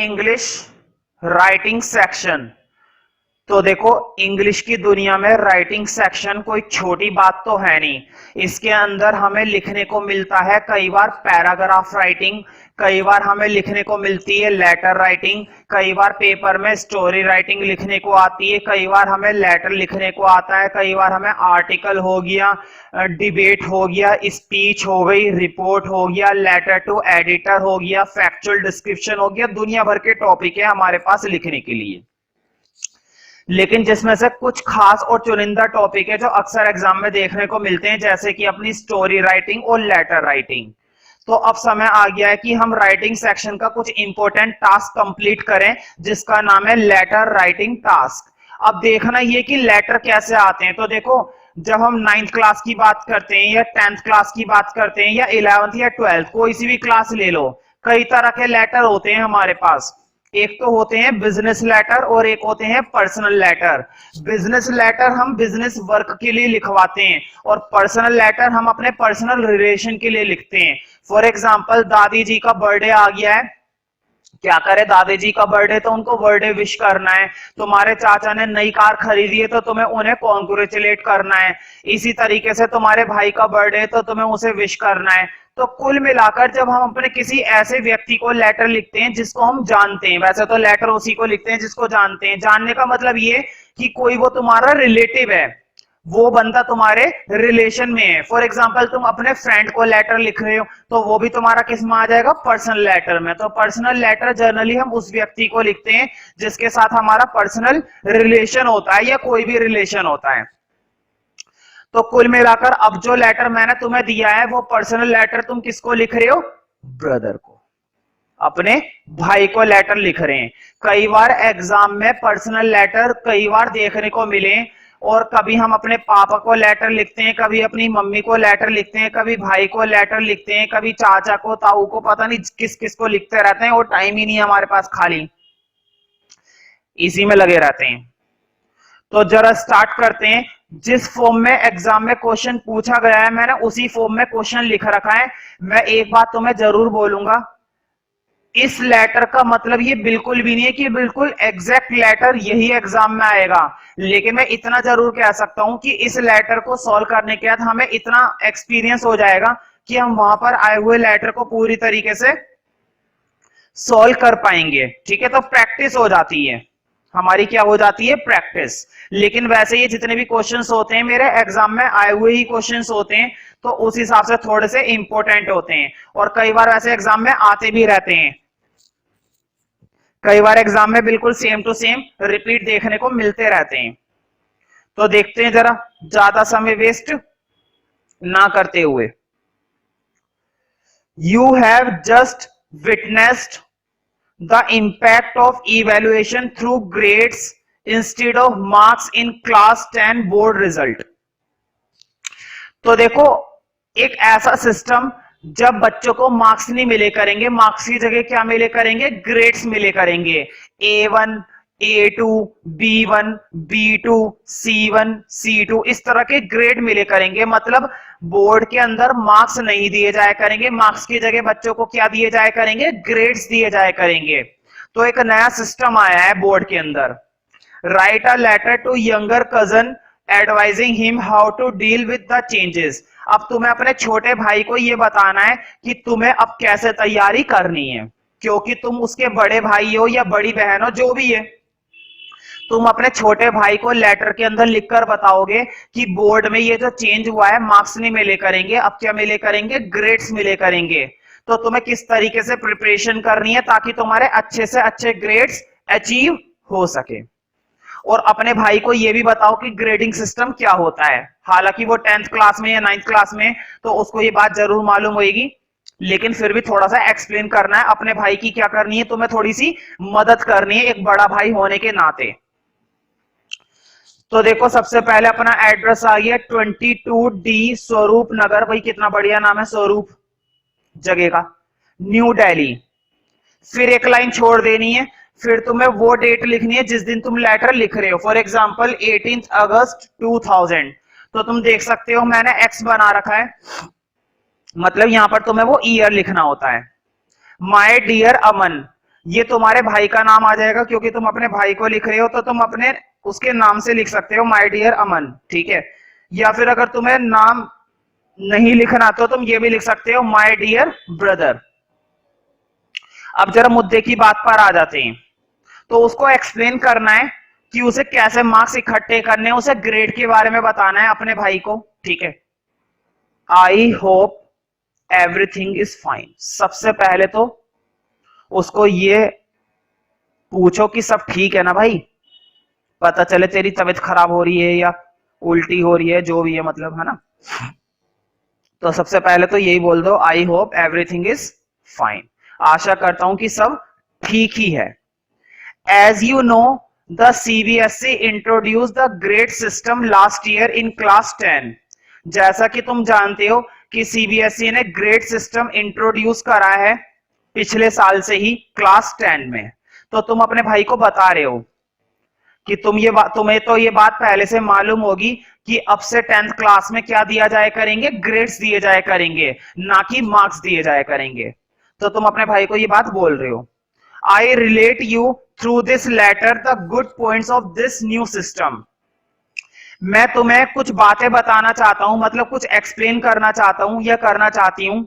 English writing section. तो देखो English की दुनिया में राइटिंग सेक्शन कोई छोटी बात तो है नहीं। इसके अंदर हमें लिखने को मिलता है कई बार पैराग्राफ राइटिंग, कई बार हमें लिखने को मिलती है लेटर राइटिंग, कई बार पेपर में स्टोरी राइटिंग लिखने को आती है, कई बार हमें लेटर लिखने को आता है, कई बार हमें आर्टिकल हो गया, डिबेट हो गया, स्पीच हो गई, रिपोर्ट हो गया, लेटर टू एडिटर हो गया, फैक्चुअल डिस्क्रिप्शन हो गया। दुनिया भर के टॉपिक है हमारे पास लिखने के लिए। लेकिन जिसमें से कुछ खास और चुनिंदा टॉपिक है जो अक्सर एग्जाम में देखने को मिलते हैं, जैसे कि अपनी स्टोरी राइटिंग और लेटर राइटिंग। तो अब समय आ गया है कि हम राइटिंग सेक्शन का कुछ इंपॉर्टेंट टास्क कंप्लीट करें, जिसका नाम है लेटर राइटिंग टास्क। अब देखना ये कि लेटर कैसे आते हैं। तो देखो, जब हम 9th क्लास की बात करते हैं या 10th क्लास की बात करते हैं या 11th या 12th, कोई सी भी क्लास ले लो, कई तरह के लेटर होते हैं हमारे पास। एक तो होते हैं बिजनेस लेटर और एक होते हैं पर्सनल लेटर। बिजनेस लेटर हम बिजनेस वर्क के लिए लिखवाते हैं और पर्सनल लेटर हम अपने पर्सनल रिलेशन के लिए लिखते हैं। फॉर एग्जाम्पल, दादी जी का बर्थडे आ गया है, क्या करे, दादी जी का बर्थडे तो उनको बर्थडे विश करना है। तुम्हारे चाचा ने नई कार खरीदी है तो तुम्हें उन्हें कॉन्ग्रेचुलेट करना है। इसी तरीके से तुम्हारे भाई का बर्थडे है तो तुम्हें उसे विश करना है। तो कुल मिलाकर जब हम अपने किसी ऐसे व्यक्ति को लेटर लिखते हैं जिसको हम जानते हैं, वैसे तो लेटर उसी को लिखते हैं जिसको जानते हैं, जानने का मतलब ये कि कोई वो तुम्हारा रिलेटिव है, वो बंदा तुम्हारे रिलेशन में है। फॉर एग्जाम्पल, तुम अपने फ्रेंड को लेटर लिख रहे हो तो वो भी तुम्हारा किस में आ जाएगा, पर्सनल लेटर में। तो पर्सनल लेटर जनरली हम उस व्यक्ति को लिखते हैं जिसके साथ हमारा पर्सनल रिलेशन होता है या कोई भी रिलेशन होता है। तो कुल मिलाकर अब जो लेटर मैंने तुम्हें दिया है वो पर्सनल लेटर तुम किसको लिख रहे हो, ब्रदर को, अपने भाई को लेटर लिख रहे हैं। कई बार एग्जाम में पर्सनल लेटर कई बार देखने को मिले, और कभी हम अपने पापा को लेटर लिखते हैं, कभी अपनी मम्मी को लेटर लिखते हैं, कभी भाई को लेटर लिखते हैं, कभी चाचा को, ताऊ को, पता नहीं किस किस को लिखते रहते हैं और टाइम ही नहीं है हमारे पास, खाली इसी में लगे रहते हैं। तो जरा स्टार्ट करते हैं। जिस फॉर्म में एग्जाम में क्वेश्चन पूछा गया है मैंने उसी फॉर्म में क्वेश्चन लिख रखा है। मैं एक बात तो मैं जरूर बोलूंगा, इस लेटर का मतलब ये बिल्कुल भी नहीं है कि बिल्कुल एग्जैक्ट लेटर यही एग्जाम में आएगा, लेकिन मैं इतना जरूर कह सकता हूं कि इस लेटर को सॉल्व करने के बाद हमें इतना एक्सपीरियंस हो जाएगा कि हम वहां पर आए हुए लेटर को पूरी तरीके से सॉल्व कर पाएंगे। ठीक है, तो प्रैक्टिस हो जाती है हमारी, क्या हो जाती है, प्रैक्टिस। लेकिन वैसे ये जितने भी क्वेश्चंस होते हैं मेरे एग्जाम में आए हुए ही क्वेश्चंस होते हैं, तो उस हिसाब से थोड़े से इंपॉर्टेंट होते हैं। और कई बार वैसे एग्जाम में आते भी रहते हैं, कई बार एग्जाम में बिल्कुल सेम टू सेम रिपीट देखने को मिलते रहते हैं। तो देखते हैं जरा, ज्यादा समय वेस्ट ना करते हुए। You have just witnessed the impact of evaluation through grades instead of marks in class 10 board result। तो देखो, एक ऐसा सिस्टम जब बच्चों को मार्क्स नहीं मिले करेंगे, मार्क्स की जगह क्या मिले करेंगे, ग्रेड्स मिले करेंगे। A1, A2, B1, B2, C1, C2, इस तरह के ग्रेड मिले करेंगे। मतलब बोर्ड के अंदर मार्क्स नहीं दिए जाया करेंगे, मार्क्स की जगह बच्चों को क्या दिए जाया करेंगे, ग्रेड्स दिए जाया करेंगे। तो एक नया सिस्टम आया है बोर्ड के अंदर। Write a letter to younger cousin advising him how to deal with the changes. अब तुम्हें अपने छोटे भाई को यह बताना है कि तुम्हें अब कैसे तैयारी करनी है, क्योंकि तुम उसके बड़े भाई हो या बड़ी बहन हो, जो भी है, तुम अपने छोटे भाई को लेटर के अंदर लिखकर बताओगे कि बोर्ड में ये जो चेंज हुआ है, मार्क्स नहीं मिले करेंगे, अब क्या मिले करेंगे, ग्रेड्स मिले करेंगे। तो तुम्हें किस तरीके से प्रिपरेशन करनी है ताकि तुम्हारे अच्छे से अच्छे ग्रेड्स अचीव हो सके। और अपने भाई को यह भी बताओ कि ग्रेडिंग सिस्टम क्या होता है। हालांकि वो 10th क्लास में या 9th क्लास में तो उसको ये बात जरूर मालूम होगी, लेकिन फिर भी थोड़ा सा एक्सप्लेन करना है। अपने भाई की क्या करनी है, तुम्हें थोड़ी सी मदद करनी है एक बड़ा भाई होने के नाते। तो देखो, सबसे पहले अपना एड्रेस आ गया 22D स्वरूप नगर। भाई कितना बढ़िया नाम है, स्वरूप जगह का, न्यू दिल्ली। फिर एक लाइन छोड़ देनी है, फिर तुम्हें वो डेट लिखनी है जिस दिन तुम लेटर लिख रहे हो। फॉर एग्जाम्पल 18 अगस्त 2000। तो तुम देख सकते हो मैंने एक्स बना रखा है, मतलब यहां पर तुम्हें वो ईयर लिखना होता है। माय डियर अमन, ये तुम्हारे भाई का नाम आ जाएगा, क्योंकि तुम अपने भाई को लिख रहे हो तो तुम अपने उसके नाम से लिख सकते हो माय डियर अमन, ठीक है। या फिर अगर तुम्हें नाम नहीं लिखना तो तुम ये भी लिख सकते हो माय डियर ब्रदर। अब जरा मुद्दे की बात पर आ जाते हैं। तो उसको एक्सप्लेन करना है कि उसे कैसे मार्क्स इकट्ठे करने, उसे ग्रेड के बारे में बताना है अपने भाई को, ठीक है। आई होप एवरीथिंग इज फाइन। सबसे पहले तो उसको ये पूछो कि सब ठीक है ना भाई, पता चले तेरी तबीयत खराब हो रही है या उल्टी हो रही है, जो भी है मतलब, है ना। तो सबसे पहले तो यही बोल दो, I hope everything is fine. आशा करता हूं कि सब ठीक ही है। As you know the CBSE introduce the grade system last year in class 10। जैसा कि तुम जानते हो कि सीबीएसई ने ग्रेड सिस्टम इंट्रोड्यूस करा है पिछले साल से ही क्लास 10 में। तो तुम अपने भाई को बता रहे हो कि तुम्हें तो ये बात पहले से मालूम होगी कि अब से 10th क्लास में क्या दिया जाए करेंगे, ग्रेड्स दिए जाए करेंगे, ना कि मार्क्स दिए जाए करेंगे। तो तुम अपने भाई को ये बात बोल रहे हो। I relate you through this letter the good points of this new system. मैं तुम्हें कुछ बातें बताना चाहता हूं, मतलब कुछ एक्सप्लेन करना चाहता हूं या करना चाहती हूं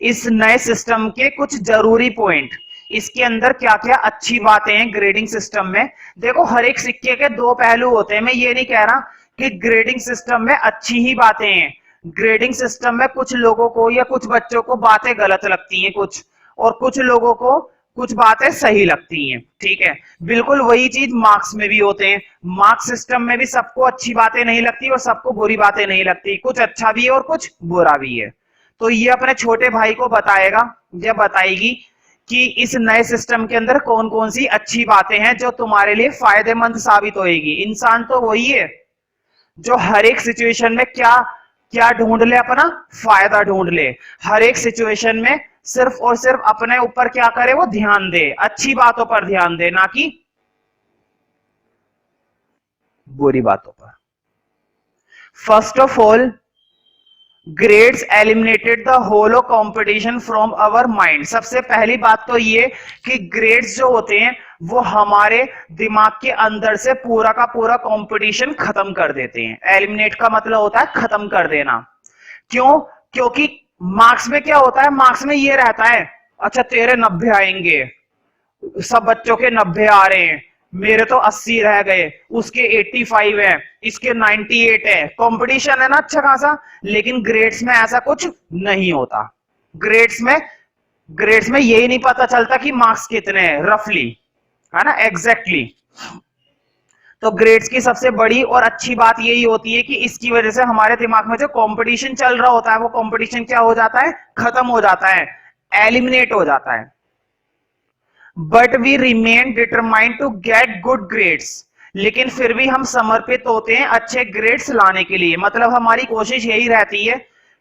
इस नए सिस्टम के कुछ जरूरी पॉइंट। इसके अंदर क्या क्या अच्छी बातें हैं ग्रेडिंग सिस्टम में। देखो, हर एक सिक्के के दो पहलू होते हैं। मैं ये नहीं कह रहा कि ग्रेडिंग सिस्टम में अच्छी ही बातें हैं। ग्रेडिंग सिस्टम में कुछ लोगों को या कुछ बच्चों को बातें गलत लगती हैं कुछ, और कुछ लोगों को कुछ बातें सही लगती हैं, ठीक है। बिल्कुल वही चीज मार्क्स में भी होते हैं। मार्क्स सिस्टम में भी सबको अच्छी बातें नहीं लगती और सबको बुरी बातें नहीं लगती, कुछ अच्छा भी है और कुछ बुरा भी है। तो ये अपने छोटे भाई को बताएगा या बताएगी कि इस नए सिस्टम के अंदर कौन कौन सी अच्छी बातें हैं जो तुम्हारे लिए फायदेमंद साबित होएगी। इंसान तो वही है जो हर एक सिचुएशन में क्या क्या ढूंढ ले, अपना फायदा ढूंढ ले। हर एक सिचुएशन में सिर्फ और सिर्फ अपने ऊपर क्या करे, वो ध्यान दे, अच्छी बातों पर ध्यान दे, ना कि बुरी बातों पर। First of all, grades eliminated the whole of competition from our mind. सबसे पहली बात तो ये कि ग्रेड्स जो होते हैं वो हमारे दिमाग के अंदर से पूरा का पूरा कंपटीशन खत्म कर देते हैं। एलिमिनेट का मतलब होता है खत्म कर देना। क्यों? क्योंकि मार्क्स में क्या होता है, मार्क्स में ये रहता है, अच्छा तेरे 90 आएंगे, सब बच्चों के 90 आ रहे हैं, मेरे तो 80 रह गए, उसके 85 है, इसके 98 है। कंपटीशन है ना अच्छा खासा। लेकिन ग्रेड्स में ऐसा कुछ नहीं होता। ग्रेड्स में ग्रेड्स में यही नहीं पता चलता कि मार्क्स कितने हैं रफली, है ना, एग्जैक्टली। तो ग्रेड्स की सबसे बड़ी और अच्छी बात यही होती है कि इसकी वजह से हमारे दिमाग में जो कंपटीशन चल रहा होता है वो कंपटीशन क्या हो जाता है, खत्म हो जाता है, एलिमिनेट हो जाता है। But we remain determined to get good grades. लेकिन फिर भी हम समर्पित होते हैं अच्छे ग्रेड्स लाने के लिए। मतलब हमारी कोशिश यही रहती है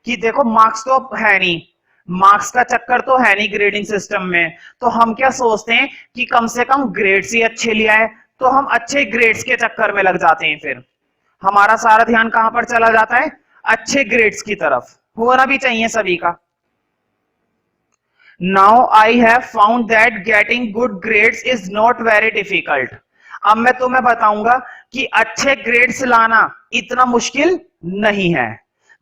कि देखो मार्क्स तो है नहीं, मार्क्स का चक्कर तो है नहीं ग्रेडिंग सिस्टम में, तो हम क्या सोचते हैं कि कम से कम ग्रेड्स ही अच्छे ले आए। तो हम अच्छे ग्रेड्स के चक्कर में लग जाते हैं। फिर हमारा सारा ध्यान कहां पर चला जाता है, अच्छे ग्रेड्स की तरफ। होना भी चाहिए सभी का। Now I have found that getting good grades is not very difficult. अब मैं तुम्हें बताऊंगा कि अच्छे ग्रेड्स लाना इतना मुश्किल नहीं है।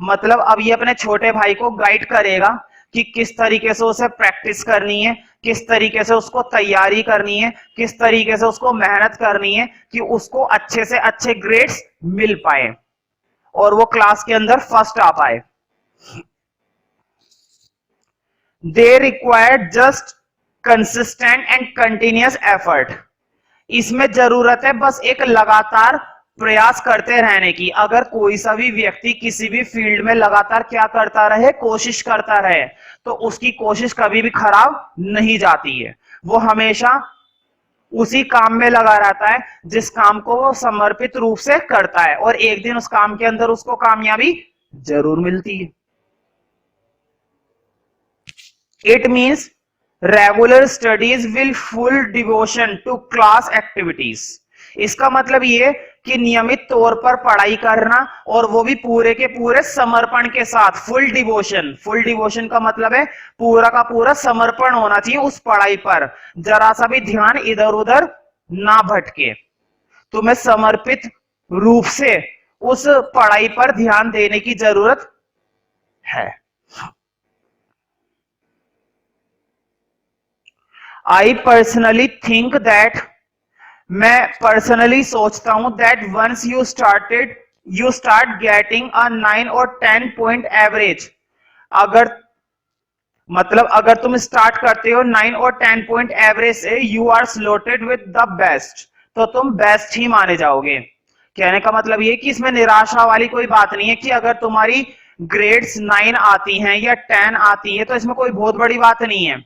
मतलब अब ये अपने छोटे भाई को गाइड करेगा कि किस तरीके से उसे प्रैक्टिस करनी है, किस तरीके से उसको तैयारी करनी है, किस तरीके से उसको मेहनत करनी है कि उसको अच्छे से अच्छे ग्रेड्स मिल पाए और वो क्लास के अंदर फर्स्ट आ पाए। They require just consistent and continuous effort. इसमें जरूरत है बस एक लगातार प्रयास करते रहने की। अगर कोई सा भी व्यक्ति किसी भी फील्ड में लगातार क्या करता रहे, कोशिश करता रहे, तो उसकी कोशिश कभी भी खराब नहीं जाती है। वो हमेशा उसी काम में लगा रहता है जिस काम को वो समर्पित रूप से करता है, और एक दिन उस काम के अंदर उसको कामयाबी जरूर मिलती है। It means regular studies will full devotion to class activities. इसका मतलब ये कि नियमित तौर पर पढ़ाई करना, और वो भी पूरे के पूरे समर्पण के साथ, फुल डिवोशन। फुल डिवोशन का मतलब है पूरा का पूरा समर्पण होना चाहिए उस पढ़ाई पर, जरा सा भी ध्यान इधर उधर ना भटके। तुम्हें समर्पित रूप से उस पढ़ाई पर ध्यान देने की जरूरत है। आई पर्सनली थिंक दैट, मैं पर्सनली सोचता हूं, that once you start getting a 9 और 10 पॉइंट एवरेज, अगर मतलब अगर तुम स्टार्ट करते हो 9 और 10 पॉइंट एवरेज से, you are slotted with the best, तो तुम बेस्ट ही माने जाओगे। कहने का मतलब ये कि इसमें निराशा वाली कोई बात नहीं है कि अगर तुम्हारी ग्रेड्स 9 आती हैं या 10 आती है तो इसमें कोई बहुत बड़ी बात नहीं है,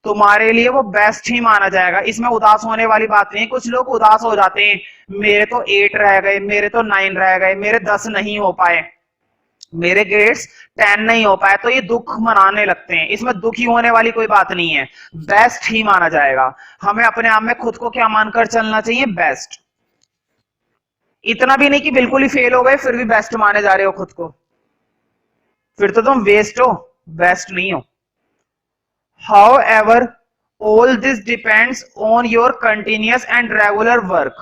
तुम्हारे लिए वो बेस्ट ही माना जाएगा। इसमें उदास होने वाली बात नहीं है। कुछ लोग उदास हो जाते हैं, मेरे तो 8 रह गए, मेरे तो 9 रह गए, मेरे 10 नहीं हो पाए, मेरे ग्रेड्स 10 नहीं हो पाए, तो ये दुख मनाने लगते हैं। इसमें दुखी होने वाली कोई बात नहीं है, बेस्ट ही माना जाएगा। हमें अपने आप में खुद को क्या मानकर चलना चाहिए? बेस्ट। इतना भी नहीं कि बिल्कुल ही फेल हो गए फिर भी बेस्ट माने जा रहे हो खुद को, फिर तो तुम वेस्ट हो, बेस्ट नहीं हो। However, all this depends on your continuous and regular work.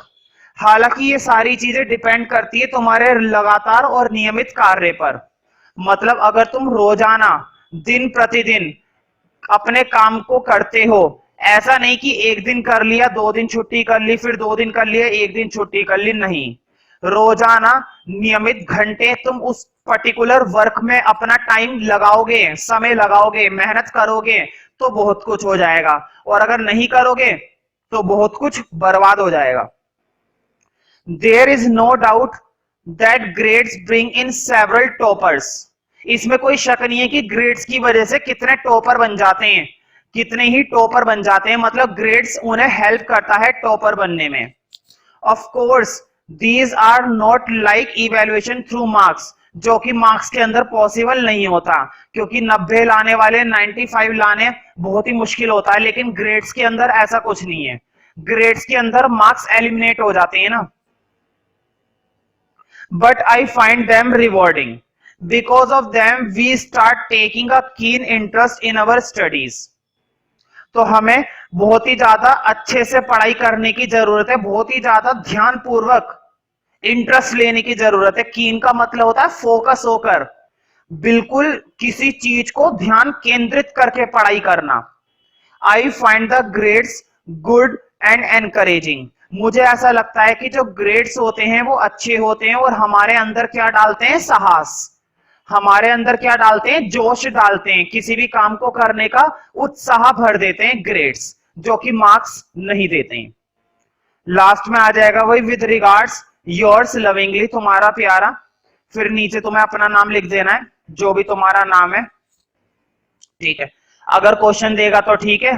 हालांकि ये सारी चीजें डिपेंड करती है तुम्हारे लगातार और नियमित कार्य पर। मतलब अगर तुम रोजाना दिन प्रतिदिन अपने काम को करते हो, ऐसा नहीं कि एक दिन कर लिया, 2 दिन छुट्टी कर ली, फिर 2 दिन कर लिया, 1 दिन छुट्टी कर ली, नहीं, रोजाना नियमित घंटे तुम उस पर्टिकुलर वर्क में अपना टाइम लगाओगे, समय लगाओगे, मेहनत करोगे, तो बहुत कुछ हो जाएगा। और अगर नहीं करोगे तो बहुत कुछ बर्बाद हो जाएगा। There is no doubt that grades bring in several toppers, इसमें कोई शक नहीं है कि ग्रेड्स की वजह से कितने टॉपर बन जाते हैं, कितने ही टॉपर बन जाते हैं, मतलब ग्रेड्स उन्हें हेल्प करता है टॉपर बनने में। Of course these are not like evaluation through marks, जो कि मार्क्स के अंदर पॉसिबल नहीं होता, क्योंकि 90 लाने वाले 95 लाने बहुत ही मुश्किल होता है, लेकिन ग्रेड्स के अंदर ऐसा कुछ नहीं है। ग्रेड्स के अंदर मार्क्स एलिमिनेट हो जाते हैं ना। But I find them rewarding, because of them we start taking a keen interest in our studies. तो हमें बहुत ही ज्यादा अच्छे से पढ़ाई करने की जरूरत है, बहुत ही ज्यादा ध्यान पूर्वक इंटरेस्ट लेने की जरूरत है। कीन का मतलब होता है फोकस होकर, बिल्कुल किसी चीज को ध्यान केंद्रित करके पढ़ाई करना। I find the grades good and encouraging, मुझे ऐसा लगता है कि जो ग्रेड्स होते हैं वो अच्छे होते हैं और हमारे अंदर क्या डालते हैं? साहस। हमारे अंदर क्या डालते हैं? जोश डालते हैं, किसी भी काम को करने का उत्साह भर देते हैं ग्रेड्स, जो कि मार्क्स नहीं देते हैं। लास्ट में आ जाएगा वही विद रिगार्ड्स योर्स लविंगली, तुम्हारा प्यारा, फिर नीचे तुम्हें अपना नाम लिख देना है, जो भी तुम्हारा नाम है, ठीक है। अगर क्वेश्चन देगा तो ठीक है,